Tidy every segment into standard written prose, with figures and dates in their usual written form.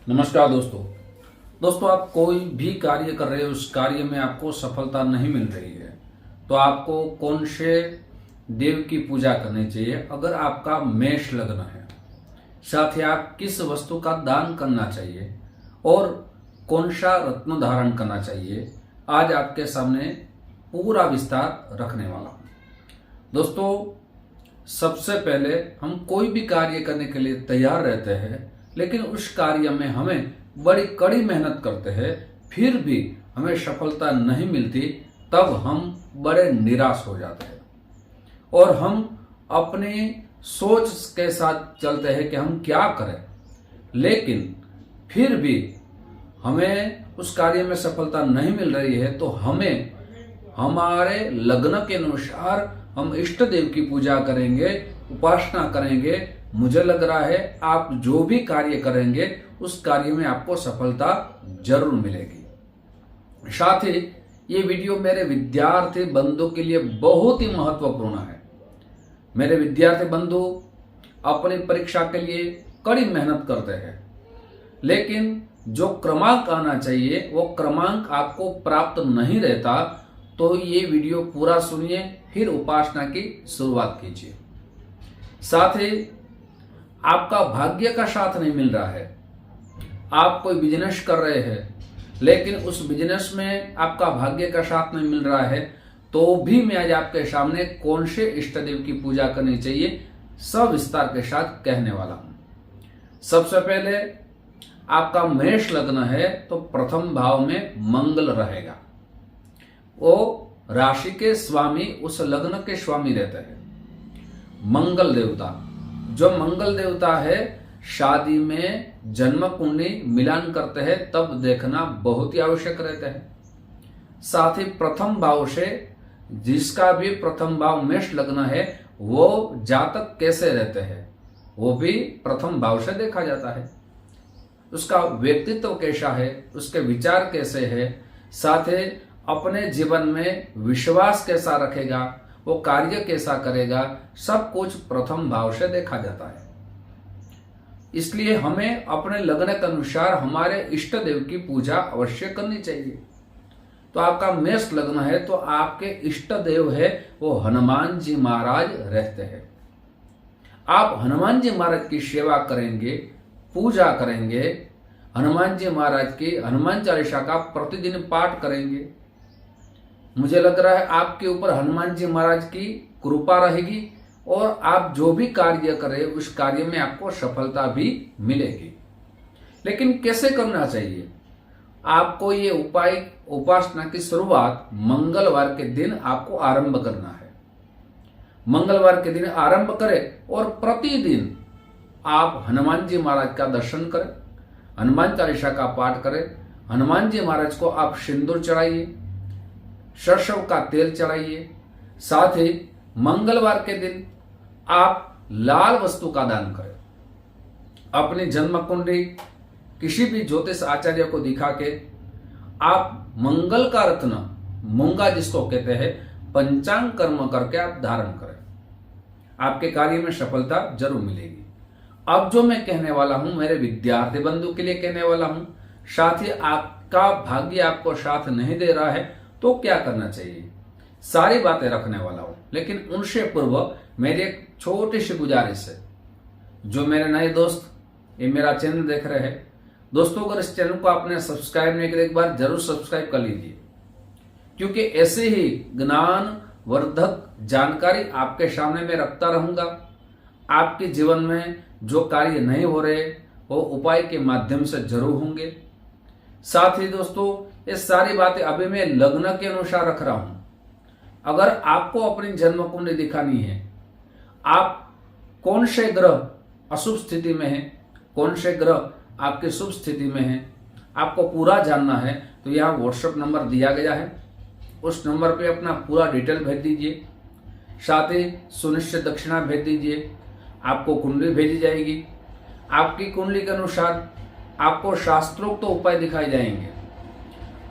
नमस्कार दोस्तों आप कोई भी कार्य कर रहे हो, उस कार्य में आपको सफलता नहीं मिल रही है तो आपको कौन से देव की पूजा करनी चाहिए। अगर आपका मेष लग्न है, साथ ही आप किस वस्तु का दान करना चाहिए और कौन सा रत्न धारण करना चाहिए, आज आपके सामने पूरा विस्तार रखने वाला हूं। दोस्तों, सबसे पहले हम कोई भी कार्य करने के लिए तैयार रहते हैं, लेकिन उस कार्य में हमें बड़ी कड़ी मेहनत करते हैं, फिर भी हमें सफलता नहीं मिलती, तब हम बड़े निराश हो जाते हैं और हम अपनी सोच के साथ चलते हैं कि हम क्या करें, लेकिन फिर भी हमें उस कार्य में सफलता नहीं मिल रही है तो हमें हमारे लग्न के अनुसार हम इष्ट देव की पूजा करेंगे, उपासना करेंगे। मुझे लग रहा है आप जो भी कार्य करेंगे उस कार्य में आपको सफलता जरूर मिलेगी। साथ ही ये वीडियो मेरे विद्यार्थी बंधु के लिए बहुत ही महत्वपूर्ण है। मेरे विद्यार्थी बंधु अपनी परीक्षा के लिए कड़ी मेहनत करते हैं, लेकिन जो क्रमांक आना चाहिए वो क्रमांक आपको प्राप्त नहीं रहता, तो ये वीडियो पूरा सुनिए, फिर उपासना की शुरुआत कीजिए। साथ ही आपका भाग्य का साथ नहीं मिल रहा है, आप कोई बिजनेस कर रहे हैं लेकिन उस बिजनेस में आपका भाग्य का साथ नहीं मिल रहा है, तो भी मैं आज आपके सामने कौन से इष्ट देव की पूजा करनी चाहिए सविस्तार के साथ कहने वाला हूं। सबसे पहले आपका मेष लग्न है तो प्रथम भाव में मंगल रहेगा। वो राशि के स्वामी उस लग्न के स्वामी रहते हैं मंगल देवता। जो मंगल देवता है, शादी में जन्म कुंडली मिलान करते हैं तब देखना बहुत ही आवश्यक रहता है। साथ ही प्रथम भाव से, जिसका भी प्रथम भाव मेष लग्न है, वो जातक कैसे रहते हैं वो भी प्रथम भाव से देखा जाता है। उसका व्यक्तित्व कैसा है, उसके विचार कैसे है, साथ ही अपने जीवन में विश्वास कैसा रखेगा, वो कार्य कैसा करेगा, सब कुछ प्रथम भाव से देखा जाता है। इसलिए हमें अपने लग्न के अनुसार हमारे इष्ट देव की पूजा अवश्य करनी चाहिए। तो आपका मेष लग्न है तो आपके इष्ट देव है वो हनुमान जी महाराज रहते हैं। आप हनुमान जी महाराज की सेवा करेंगे, पूजा करेंगे, हनुमान जी महाराज की हनुमान चालीसा का प्रतिदिन पाठ करेंगे। मुझे लग रहा है आपके ऊपर हनुमान जी महाराज की कृपा रहेगी और आप जो भी कार्य करें उस कार्य में आपको सफलता भी मिलेगी। लेकिन कैसे करना चाहिए? आपको ये उपासना की शुरुआत मंगलवार के दिन आपको आरंभ करना है। मंगलवार के दिन आरंभ करें और प्रतिदिन आप हनुमान जी महाराज का दर्शन करें, हनुमान चालीसा का पाठ करें। हनुमान जी महाराज को आप सिंदूर चढ़ाइए, सरसों का तेल चढ़ाइए। साथ ही मंगलवार के दिन आप लाल वस्तु का दान करें। अपनी जन्म कुंडली किसी भी ज्योतिष आचार्य को दिखा के आप मंगल का रत्न, मूंगा जिसको कहते हैं, पंचांग कर्म करके आप धारण करें। आपके कार्य में सफलता जरूर मिलेगी। अब जो मैं कहने वाला हूं मेरे विद्यार्थी बंधु के लिए कहने वाला हूं। साथ ही आपका भाग्य आपको साथ नहीं दे रहा है तो क्या करना चाहिए, सारी बातें रखने वाला हूं। लेकिन उनसे पूर्व मेरी एक छोटी सी गुजारिश है। जो मेरे नए दोस्त ये मेरा चैनल देख रहे हैं, दोस्तों अगर इस चैनल को आपने सब्सक्राइब नहीं किया एक बार जरूर सब्सक्राइब कर लीजिए, क्योंकि ऐसे ही ज्ञान वर्धक जानकारी आपके सामने मैं रखता रहूंगा। आपके जीवन में जो कार्य नहीं हो रहे वो उपाय के माध्यम से जरूर होंगे। साथ ही दोस्तों ये सारी बातें अभी मैं लग्न के अनुसार रख रहा हूं। अगर आपको अपनी जन्म कुंडली दिखानी है, आप कौन से ग्रह अशुभ स्थिति में है, कौन से ग्रह आपके शुभ स्थिति में है, आपको पूरा जानना है तो यहाँ व्हाट्सएप नंबर दिया गया है, उस नंबर पे अपना पूरा डिटेल भेज दीजिए। साथ ही सुनिश्चित दक्षिणा भेज दीजिए, आपको कुंडली भेजी जाएगी। आपकी कुंडली के अनुसार आपको शास्त्रोक्त उपाय दिखाए जाएंगे।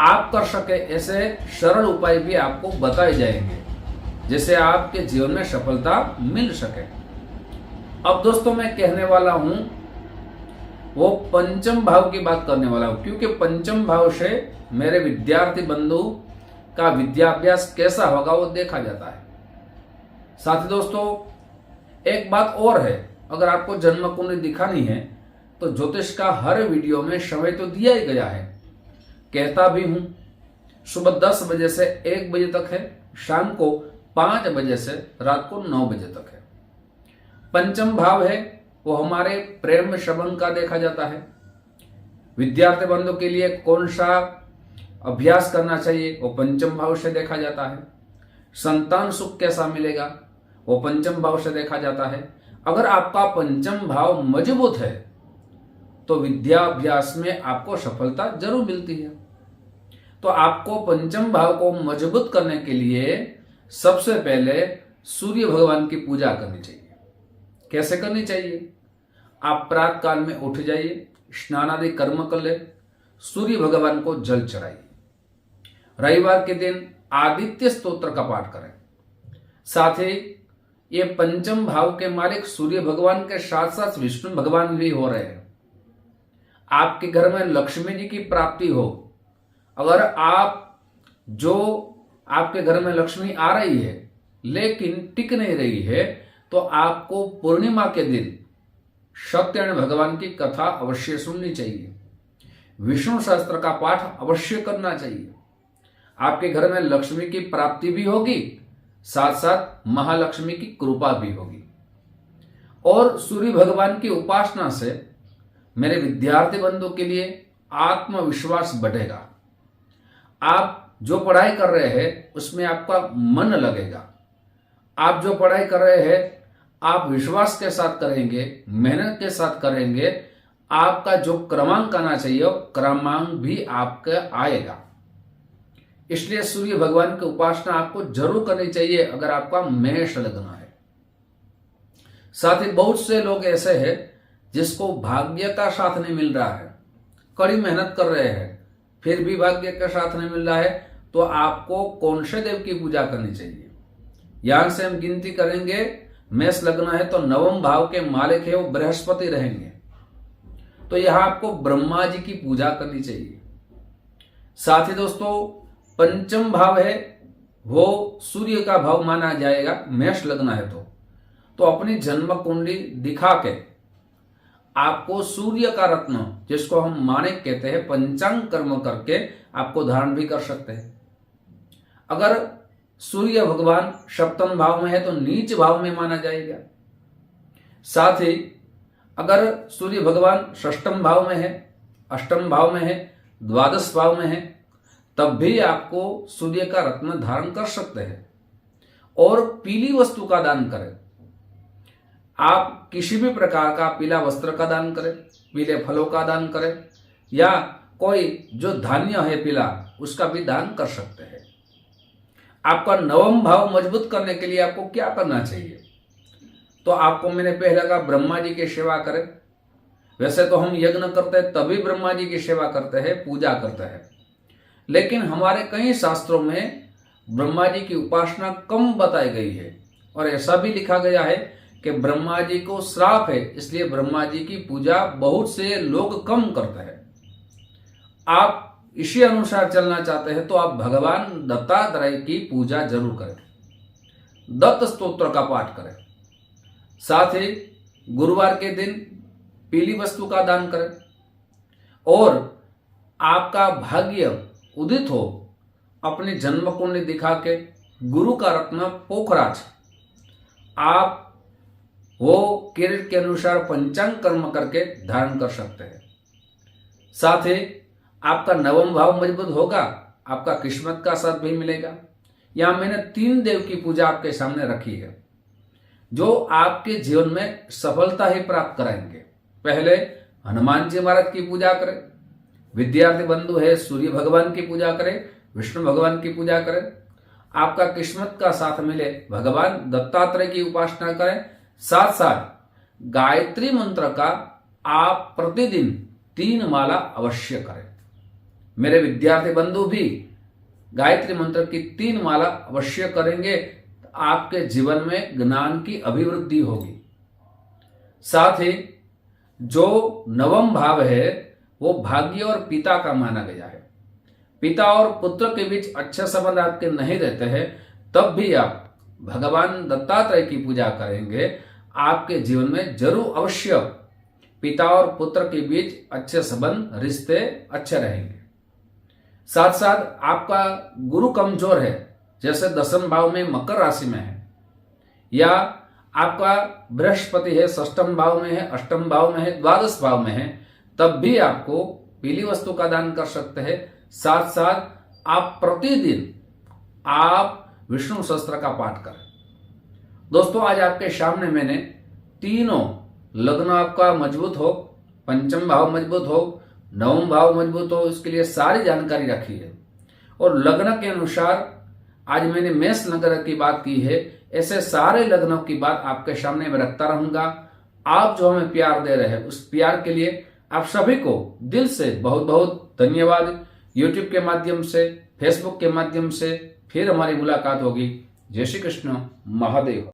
आप कर सके ऐसे सरल उपाय भी आपको बताए जाएंगे, जिससे आपके जीवन में सफलता मिल सके। अब दोस्तों मैं कहने वाला हूं वो पंचम भाव की बात करने वाला हूं, क्योंकि पंचम भाव से मेरे विद्यार्थी बंधु का विद्याभ्यास कैसा होगा वो देखा जाता है। साथ ही दोस्तों एक बात और है, अगर आपको जन्म कुंडली दिखानी है तो ज्योतिष का हर वीडियो में समय तो दिया ही गया है, कहता भी हूं सुबह 10 बजे से 1 बजे तक है, शाम को 5 बजे से रात को 9 बजे तक है। पंचम भाव है वो हमारे प्रेम संबंध का देखा जाता है। विद्यार्थी बंधु के लिए कौन सा अभ्यास करना चाहिए वो पंचम भाव से देखा जाता है। संतान सुख कैसा मिलेगा वो पंचम भाव से देखा जाता है। अगर आपका पंचम भाव मजबूत है तो विद्याभ्यास में आपको सफलता जरूर मिलती है। तो आपको पंचम भाव को मजबूत करने के लिए सबसे पहले सूर्य भगवान की पूजा करनी चाहिए। कैसे करनी चाहिए? आप प्रातः काल में उठ जाइए, स्नान आदि कर्म कर ले, सूर्य भगवान को जल चढ़ाइए। रविवार के दिन आदित्य स्तोत्र का पाठ करें। साथ ही ये पंचम भाव के मालिक सूर्य भगवान के साथ साथ विष्णु भगवान भी हो रहे हैं। आपके घर में लक्ष्मी जी की प्राप्ति हो, अगर आपके घर में लक्ष्मी आ रही है लेकिन टिक नहीं रही है, तो आपको पूर्णिमा के दिन सत्यनारायण भगवान की कथा अवश्य सुननी चाहिए। विष्णु सहस्त्र का पाठ अवश्य करना चाहिए। आपके घर में लक्ष्मी की प्राप्ति भी होगी, साथ साथ महालक्ष्मी की कृपा भी होगी। और सूर्य भगवान की उपासना से मेरे विद्यार्थी बंधु के लिए आत्मविश्वास बढ़ेगा। आप जो पढ़ाई कर रहे हैं उसमें आपका मन लगेगा। आप जो पढ़ाई कर रहे हैं आप विश्वास के साथ करेंगे, मेहनत के साथ करेंगे, आपका जो क्रमांक आना चाहिए वो क्रमांक भी आपका आएगा। इसलिए सूर्य भगवान की उपासना आपको जरूर करनी चाहिए अगर आपका मेष लग्न है। साथ ही बहुत से लोग ऐसे हैं जिसको भाग्य का साथ नहीं मिल रहा है, कड़ी मेहनत कर रहे हैं फिर भी भाग्य का साथ नहीं मिल रहा है, तो आपको कौन से देव की पूजा करनी चाहिए? यहां से हम गिनती करेंगे, मेष लग्न है तो नवम भाव के मालिक है वो बृहस्पति रहेंगे, तो यहां आपको ब्रह्मा जी की पूजा करनी चाहिए। साथ ही दोस्तों पंचम भाव है वो सूर्य का भाव माना जाएगा, मेष लग्न है तो अपनी जन्म कुंडली दिखा के आपको सूर्य का रत्न, जिसको हम माणिक कहते हैं, पंचांग कर्म करके आपको धारण भी कर सकते हैं। अगर सूर्य भगवान सप्तम भाव में है तो नीच भाव में माना जाएगा। साथ ही अगर सूर्य भगवान षष्ठम भाव में है, अष्टम भाव में है, द्वादश भाव में है, तब भी आपको सूर्य का रत्न धारण कर सकते हैं। और पीली वस्तु का दान करें। आप किसी भी प्रकार का पीला वस्त्र का दान करें, पीले फलों का दान करें, या कोई जो धान्य है पीला उसका भी दान कर सकते हैं। आपका नवम भाव मजबूत करने के लिए आपको क्या करना चाहिए? तो आपको मैंने पहले कहा ब्रह्मा जी की सेवा करें। वैसे तो हम यज्ञ करते हैं तभी ब्रह्मा जी की सेवा करते हैं, पूजा करते हैं, लेकिन हमारे कई शास्त्रों में ब्रह्मा जी की उपासना कम बताई गई है और ऐसा भी लिखा गया है कि ब्रह्मा जी को श्राप है, इसलिए ब्रह्मा जी की पूजा बहुत से लोग कम करते हैं। आप इसी अनुसार चलना चाहते हैं तो आप भगवान दत्तात्रेय की पूजा जरूर करें, दत्त स्तोत्र का पाठ करें। साथ ही गुरुवार के दिन पीली वस्तु का दान करें। और आपका भाग्य उदित हो, अपनी जन्म कुंडली दिखा के गुरु का रत्न पोखराज आप वो किरीट के अनुसार पंचांग कर्म करके धारण कर सकते हैं। साथ ही आपका नवम भाव मजबूत होगा, आपका किस्मत का साथ भी मिलेगा। यहां मैंने 3 देव की पूजा आपके सामने रखी है जो आपके जीवन में सफलता ही प्राप्त कराएंगे। पहले हनुमान जी महाराज की पूजा करें, विद्यार्थी बंधु है सूर्य भगवान की पूजा करें, विष्णु भगवान की पूजा करें। आपका किस्मत का साथ मिले भगवान दत्तात्रेय की उपासना करें। साथ साथ गायत्री मंत्र का आप प्रतिदिन 3 माला अवश्य करें। मेरे विद्यार्थी बंधु भी गायत्री मंत्र की 3 माला अवश्य करेंगे तो आपके जीवन में ज्ञान की अभिवृद्धि होगी। साथ ही जो नवम भाव है वो भाग्य और पिता का माना गया है। पिता और पुत्र के बीच अच्छे संबंध आपके नहीं रहते हैं, तब भी आप भगवान दत्तात्रेय की पूजा करेंगे, आपके जीवन में जरूर अवश्य पिता और पुत्र के बीच अच्छे संबंध, रिश्ते अच्छे रहेंगे। साथ साथ आपका गुरु कमजोर है, जैसे दसम भाव में मकर राशि में है, या आपका बृहस्पति है षष्ठम भाव में है, अष्टम भाव में है, द्वादश भाव में है, तब भी आपको पीली वस्तु का दान कर सकते हैं। साथ साथ आप प्रतिदिन आप विष्णु सहस्त्र का पाठ करें। दोस्तों, आज आपके सामने मैंने तीनों लग्न आपका मजबूत हो, पंचम भाव मजबूत हो, नवम भाव मजबूत हो, इसके लिए सारी जानकारी रखी है। और लग्न के अनुसार आज मैंने मेष लग्न की बात की है। ऐसे सारे लग्नों की बात आपके सामने मैं रखता रहूंगा। आप जो हमें प्यार दे रहे हैं, उस प्यार के लिए आप सभी को दिल से बहुत बहुत धन्यवाद। यूट्यूब के माध्यम से, फेसबुक के माध्यम से फिर हमारी मुलाकात होगी। जय श्री कृष्ण, महादेव।